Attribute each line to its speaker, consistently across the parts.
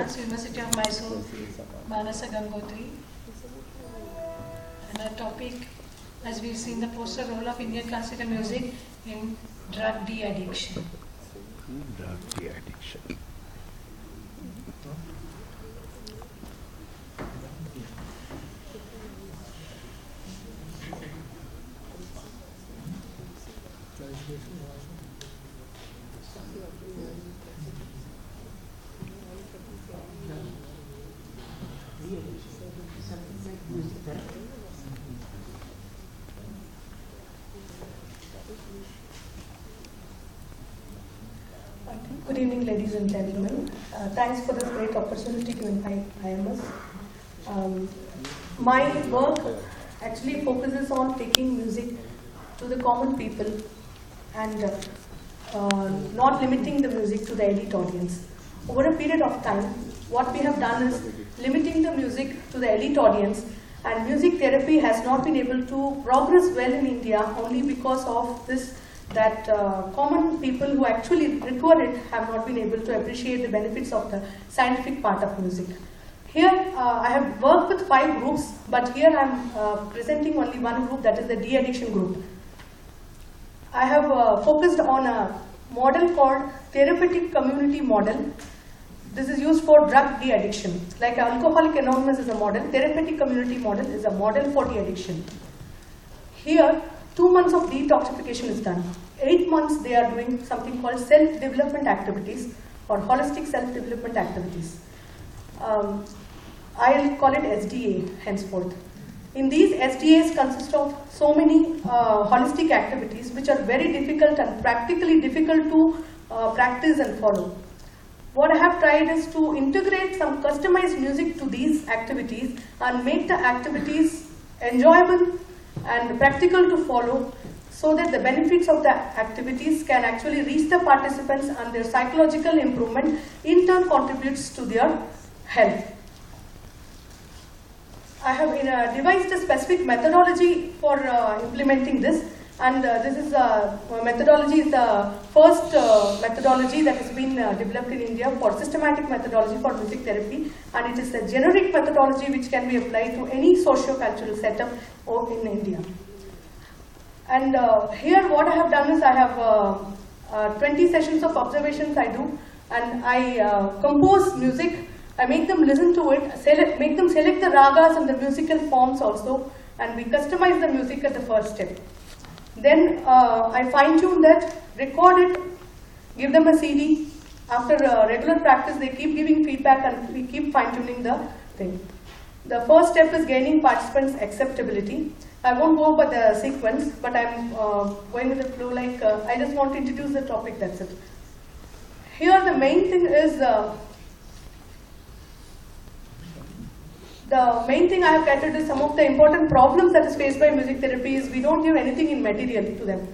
Speaker 1: Finance, University of Mysore, Manasa Gangotri. And our topic, as we've seen the poster, role of Indian classical music in drug de-addiction.
Speaker 2: Drug de-addiction.
Speaker 3: Good evening, ladies and gentlemen. Thanks for this great opportunity to invite IMS. My work actually focuses on taking music to the common people and not limiting the music to the elite audience. Over a period of time, what we have done is limiting the music to the elite audience, and music therapy has not been able to progress well in India only because of this, that common people who actually require it have not been able to appreciate the benefits of the scientific part of music. Here I have worked with 5 groups, but here I am presenting only one group, that is the de-addiction group. I have focused on a model called therapeutic community model. This is used for drug de-addiction. Like Alcoholics Anonymous is a model, therapeutic community model is a model for de-addiction. Here, 2 months of detoxification is done. 8 months they are doing something called self-development activities or holistic self-development activities. I'll call it SDA henceforth. In these, SDAs consist of so many holistic activities which are very difficult and practically difficult to practice and follow. What I have tried is to integrate some customized music to these activities and make the activities enjoyable and practical to follow, so that the benefits of the activities can actually reach the participants and their psychological improvement in turn contributes to their health. I have devised a specific methodology for implementing this, and this is methodology is the first methodology that has been developed in India for systematic methodology for music therapy, and it is a generic methodology which can be applied to any socio-cultural setup in India. And here what I have done is I have 20 sessions of observations I do, and I compose music. I make them listen to it, make them select the ragas and the musical forms also, and we customize the music at the first step. Then I fine-tune that, record it, give them a CD. After regular practice, they keep giving feedback and we keep fine-tuning the thing. The first step is gaining participants' acceptability. I won't go by the sequence, but I'm going with the flow, like I just want to introduce the topic, that's it. Here the main thing is, the main thing I have catered is some of the important problems that is faced by music therapy is we don't give anything in material to them.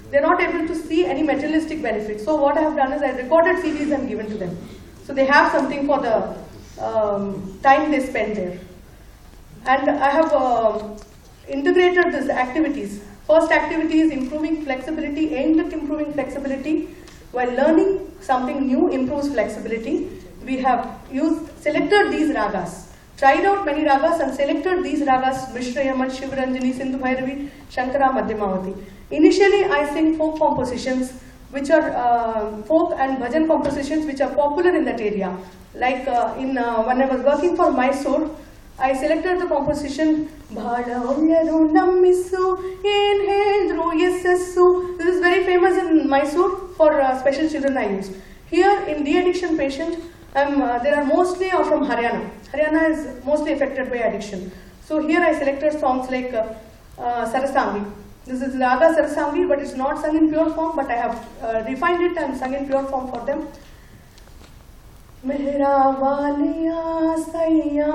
Speaker 3: They're not able to see any materialistic benefits. So what I have done is I recorded CDs and given to them. So they have something for the time they spend there. And I have integrated these activities. First activity is improving flexibility, aimed at improving flexibility. While learning something new improves flexibility, we have selected these ragas. Tried out many ragas and selected these ragas: Mishra, Yaman, Shivaranjani, Sindhu Bhairavi, Shankara, Madhyamavati. Initially I sing folk compositions, which are folk and bhajan compositions which are popular in that area. Like when I was working for Mysore, I selected the composition This is very famous in Mysore for special children I use. Here in de-addiction patient, there are mostly from Haryana. Haryana is mostly affected by addiction. So here I selected songs like Sarasangi. This is Raga Sarasangi, but it's not sung in pure form, but I have refined it and sung in pure form for them. Mehra waliya saiya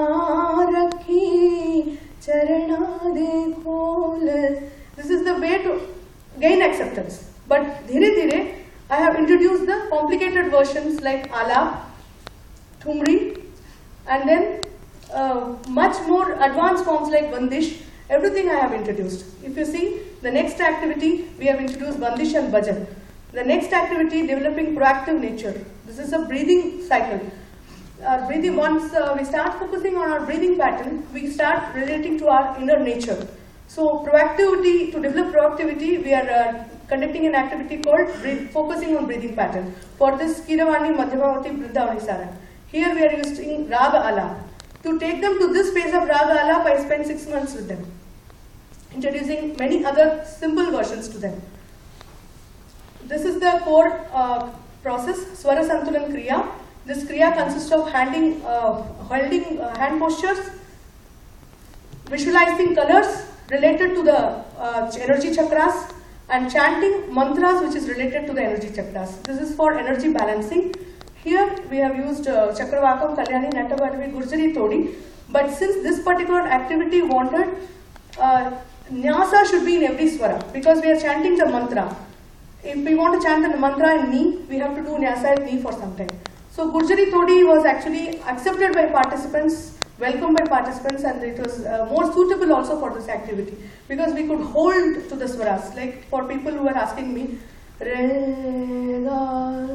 Speaker 3: rakhi charana de khol. This is the way to gain acceptance. But dhire dhire, I have introduced the complicated versions like Alap, Thumri, and then much more advanced forms like Bandish. Everything I have introduced. If you see, the next activity, we have introduced Bandish and Bhajan. The next activity, developing proactive nature. This is a breathing cycle. our breathing, once we start focusing on our breathing pattern, we start relating to our inner nature. So proactivity, to develop proactivity, we are conducting an activity called focusing on breathing pattern. For this Kiravani, Madhyamavati, Vrindavani Sarang. Here we are using Raga Alap. To take them to this phase of Raga Alap, I spent 6 months with them, introducing many other simple versions to them. This is the core process, Swara Santulan Kriya. This Kriya consists of holding hand postures, visualizing colors related to the energy chakras, and chanting mantras which is related to the energy chakras. This is for energy balancing. Here we have used Chakravakam, Kalyani, Natavadavi, Gurjari, Todi. But since this particular activity wanted, Nyasa should be in every swara because we are chanting the mantra. If we want to chant the mantra in Ni, we have to do Nyasa in Ni for some time. So Gurjari Todi was actually accepted by participants, welcomed by participants, and it was more suitable also for this activity because we could hold to the swaras. Like for people who were asking me, Re, Ga,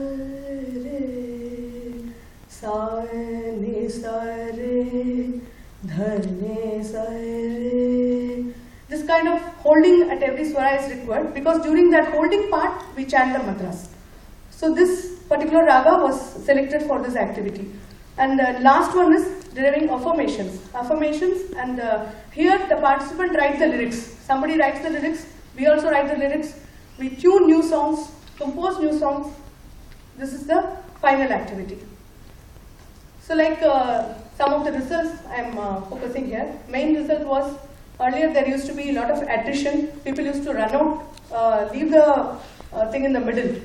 Speaker 3: Re, Sa, Ni, Sa, Re, Dha, Ni, Sa, Re. This kind of holding at every swara is required because during that holding part, we chant the mantras. So this particular raga was selected for this activity. And last one is deriving affirmations. Affirmations, and here the participant writes the lyrics. Somebody writes the lyrics, we also write the lyrics. We tune new songs, compose new songs. This is the final activity. So like some of the results I am focusing here. Main result was, earlier there used to be a lot of attrition. People used to run out, leave the thing in the middle.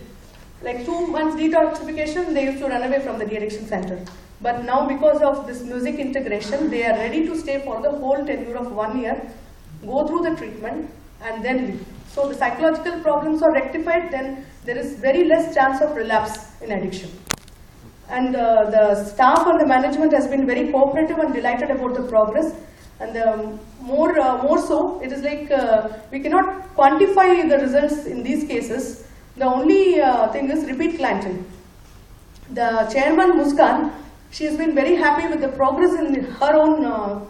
Speaker 3: Like 2 months detoxification, they used to run away from the de-addiction center. But now because of this music integration, they are ready to stay for the whole tenure of 1 year, go through the treatment and then leave. So the psychological problems are rectified, then there is very less chance of relapse in addiction. And the staff and the management has been very cooperative and delighted about the progress. And more so, it is like we cannot quantify the results in these cases. The only thing is repeat clientele. The chairman Muskan, she has been very happy with the progress in her own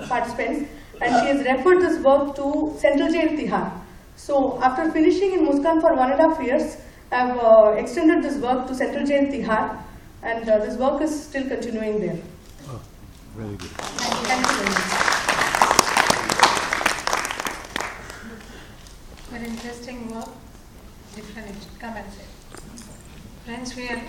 Speaker 3: participants, and she has referred this work to Central Jail Tihar. So after finishing in Muskan for 1.5 years, I have extended this work to Central Jail Tihar, and this work is still continuing there.
Speaker 2: Oh, very good.
Speaker 3: Thank you very much.
Speaker 1: Very interesting work. Different. Come and say. Friends, we are